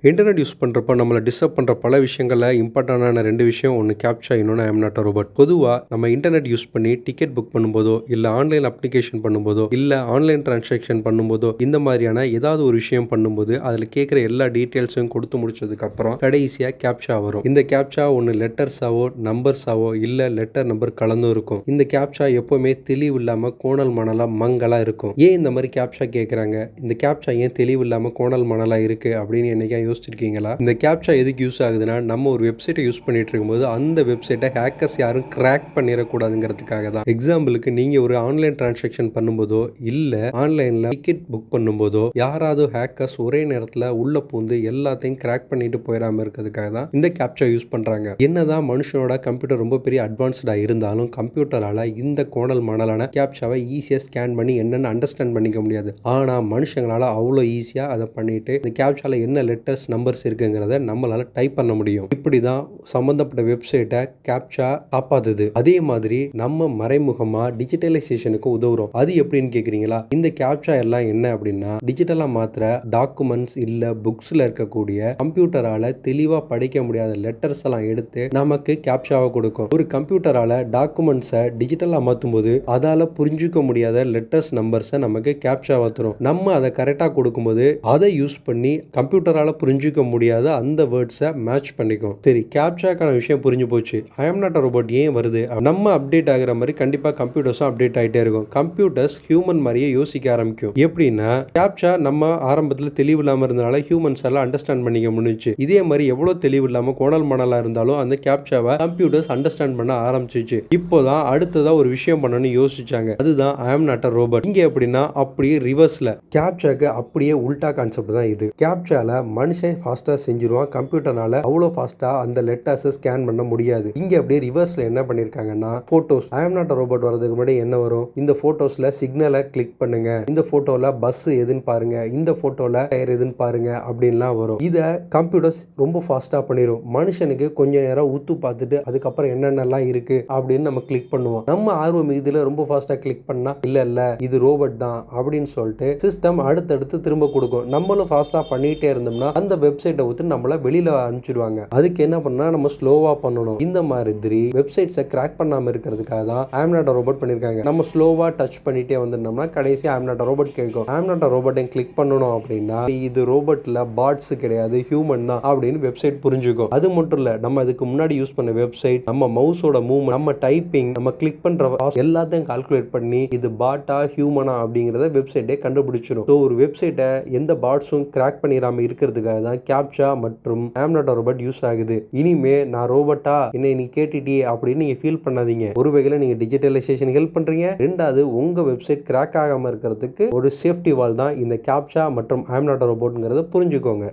Internet use பண்ணுறப்போ நம்மளை disturb பண்ணுற பல விஷயங்களில் இம்பார்ட்டண்டான 2 விஷயம். ஒன்று கேப்சா, இன்னொன்று ஐ எம் நாட் அ ரோபோட். பொதுவாக நம்ம இன்டர்நெட் யூஸ் பண்ணி டிக்கெட் புக் பண்ணும்போதோ, இல்லை ஆன்லைன் அப்ளிகேஷன் பண்ணும்போதோ, இல்லை ஆன்லைன் டிரான்சாக்ஷன் பண்ணும்போதோ, இந்த மாதிரியான ஏதாவது ஒரு விஷயம் பண்ணும்போது அதில் கேட்குற எல்லா டீட்டெயில்ஸையும் கொடுத்து முடிச்சதுக்கப்புறம் கடைசியாக கேப்சா வரும். இந்த கேப்சா ஒன்று லெட்டர்ஸாவோ நம்பர்ஸாவோ இல்லை லெட்டர் நம்பர் கலந்தும் இருக்கும். இந்த கேப்சா எப்போவுமே தெளிவு இல்லாமல் கோணல் மணலாக மங்கலாக இருக்கும். ஏன் இந்த மாதிரி கேப்சா கேட்குறாங்க? இந்த கேப்சா ஏன் தெளிவு இல்லாமல் கோணல் மணலாக இருக்குது அப்படின்னு என்னைக்கா யோசிச்சிருக்கீங்களா? இந்த கேப்சா எதுக்கு யூஸ் ஆகுதுன்னா, நம்ம ஒரு வெப்சைட்டை யூஸ் பண்ணிட்டு இருக்கும்போது அந்த வெப்சைட்டை ஹேக்கர்ஸ் யாரும் கிராக் பண்ணிடக்கூடாதுங்கிறதுக்காக தான். எக்ஸாம்பிளுக்கு நீங்க ஒரு ஆன்லைன் டிரான்சாக்ஷன் பண்ணும்போதோ இல்லை ஆன்லைன்ல டிக்கெட் புக் பண்ணும்போதோ யாராவது ஹேக்கர்ஸ் ஒரே நேரத்தில் உள்ள பூந்து எல்லாத்தையும் கிராக் பண்ணிட்டு போயிடாம இருக்கிறதுக்காக தான் இந்த கேப்சா யூஸ் பண்றாங்க. என்னதான் மனுஷனோட கம்ப்யூட்டர் ரொம்ப பெரிய அட்வான்ஸ்டா இருந்தாலும் கம்ப்யூட்டரால இந்த கோணல் மணலான கேப்சாவை ஈஸியா ஸ்கேன் பண்ணி என்னன்னு அண்டர்ஸ்டாண்ட் பண்ணிக்க முடியாது. ஆனா மனுஷங்களால அவ்வளோ ஈஸியா அதை பண்ணிட்டு இந்த கேப்சால என்ன லெட்டர்ஸ் நம்பர்ஸ் இருக்குங்கிறத நம்மளால டைப் பண்ண முடியும். இப்படிதான் சம்பந்தப்பட்ட வெப்சைட்டை கேப்சா காப்பாத்துது. அதே மாதிரி நம்ம மறைமுகமா டிஜிட்டலைசேஷனுக்கு உதவுறோம். அது எப்படின்னு கேக்குறீங்களா? இந்த கேப்சா எல்லாம் என்ன அப்படின்னா, டிஜிட்டலா மாத்திர டாக்குமெண்ட்ஸ் இல்ல புக்ஸ்ல இருக்கக்கூடிய கம்ப்யூட்டரால தெளிவா படிக்க முடியாத லெட்டர்ஸ் எல்லாம் எடுத்து நமக்கு கேப்சாவை கொடுக்கும். ஒரு கம்ப்யூட்டரால டாக்குமெண்ட்ஸை டிஜிட்டலா மாத்தும் போது அதால புரிஞ்சுக்க முடியாத லெட்டர்ஸ் நம்பர்ஸை நமக்கு கேப்சாவா தரும். நம்ம அதை கரெக்டா கொடுக்கும்போது அதை யூஸ் பண்ணி கம்ப்யூட்டரால புரிஞ்சுக்க முடியாத அந்த வேர்ட்ஸை மேட்ச் பண்ணிக்கும். சரி, கேப்சாக்கான விஷயம் புரிஞ்சு போச்சு. ஐ எம் நாட் அ ரோபோட் ஏன் வருது? நம்ம அப்டேட் ஆகிற மாதிரி கண்டிப்பா கம்ப்யூட்டர்ஸும் அப்டேட் ஆகிட்டே இருக்கும். கம்ப்யூட்டர்ஸ் ஹியூமன் மாதிரியே யோசிக்க ஆரம்பிக்கும். எப்படின்னா, கேப்சா நம்ம ஆரம்பத்தில் தெளிவு இல்லாமல் இருந்தனால ஹியூமன்ஸ் எல்லாம் அண்டர்ஸ்டாண்ட் பண்ணிக்க முடிஞ்சுச்சு. இதே மாதிரி எவ்வளவு தெளிவு இல்லாமல் கோணல் மணலா இருந்தாலும் அந்த கேப்சாவை கம்ப்யூட்டர்ஸ் அண்டர்ஸ்டாண்ட் பண்ண ஆரம்பிச்சிச்சு. இப்போதான் அடுத்ததா ஒரு விஷயம் பண்ணணும்னு யோசிச்சாங்க. அதுதான் ஐ எம் நாட் அ ரோபோட். இங்க எப்படின்னா அப்படியே ரிவர்ஸ்ல கேப்சாக்கு அப்படியே உல்டா கான்செப்ட் தான் இது. கேப்சால மனுஷன் ஃபாஸ்டா செஞ்சிருவான். கம்ப்யூட்டர்னால அவ்வளோ ஃபாஸ்டா அந்த லெட்டர்ஸை ஸ்கேன் பண்ண முடியாது. இங்க அப்படியே ரிவர்ஸ்ல என்ன பண்ணிருக்காங்கன்னா, photos I am not a robot வரதுக்கு முன்னாடி என்ன வரும்? இந்த போட்டோஸ்ல சிக்னலை கிளிக் பண்ணுங்க, இந்த போட்டோல பஸ் எதுன்னு பாருங்க, இந்த போட்டோல டயர் எதுன்னு பாருங்க அப்படின்லாம் வரும். இத கம்ப்யூட்டர்ஸ் ரொம்ப ஃபாஸ்டா பண்ணிரும். மனுஷனுக்கு கொஞ்ச நேரம் ஊத்து பார்த்துட்டு அதுக்கப்புறம் என்னென்னலாம் இருக்கு அப்படின்னு நம்ம கிளிக் பண்ணுவோம். நம்ம ஆர்வம் இதுல ரொம்ப ஃபாஸ்டா கிளிக் பண்ணா இல்ல இது ரோபோட் தான் அப்படின்னு சொல்லிட்டு சிஸ்டம் அடுத்தடுத்து திரும்ப கொடுக்கும். நம்மளும் ஃபாஸ்டா பண்ணிட்டே இருந்தோம்னா அந்த வெப்சைட்டை விட்டு நம்மள வெளியில அனுப்பிச்சிடுவாங்க. அதுக்கு என்ன பண்ணா நம்ம ஸ்லோவா பண்ணணும். இந்த மாதிரி வெப்சைட்ஸை கிராக் பண்ணாம இருக்கிறதுக்காக தான் I am not a robot பண்ணிருக்காங்க. நம்ம ஸ்லோவா டச் பண்ணிட்டே வந்திருந்தோம்னா கடைசி I am not a robot கேட்கும். I am not a robot click பண்ணணும் அப்படின்னா இது ரோபோட்ல பாட்ஸ் கிடையாது, ஹியூமன் தான் அப்படின்னு வெப்சைட் புரிஞ்சுக்கும். அது மட்டும் இல்ல, நம்ம இதுக்கு முன்னாடி யூஸ் பண்ண வெப்சைட், நம்ம மவுஸோட மூவ்மெண்ட், நம்ம டைப்பிங், நம்ம கிளிக் பண்ற எல்லாத்தையும் கால்குலேட் பண்ணி இது பாட்டா ஹியூமனா அப்படிங்கறத வெப்சைட்டே கண்டுபிடிச்சிடும். ஒரு வெப்சைட்டை எந்த பாட்ஸும் கிராக் பண்ணிடாம இருக்கிறதுக்காக தான் கேப்சா மற்றும் ஐ am not a robot use ஆகுது. இனிமே நான் ரோபோட்டா என்னை நீ கேட்டுட்டியே அப்படின்னு நீங்க ஃபீல் பண்ணாதீங்க. ஒரு வகையில நீங்க டிஜிட்டலைசேஷன் ஹெல்ப் பண்றீங்க. ரெண்டாவது, உங்க வெப்சைட் கிராக் ஆகாம இருக்கிறதுக்கு ஒரு சேஃப்டி வால் தான் இந்த கேப்சா மற்றும் ஐ எம் நாட் அ ரோபோட்ங்கிறத புரிஞ்சுக்கோங்க.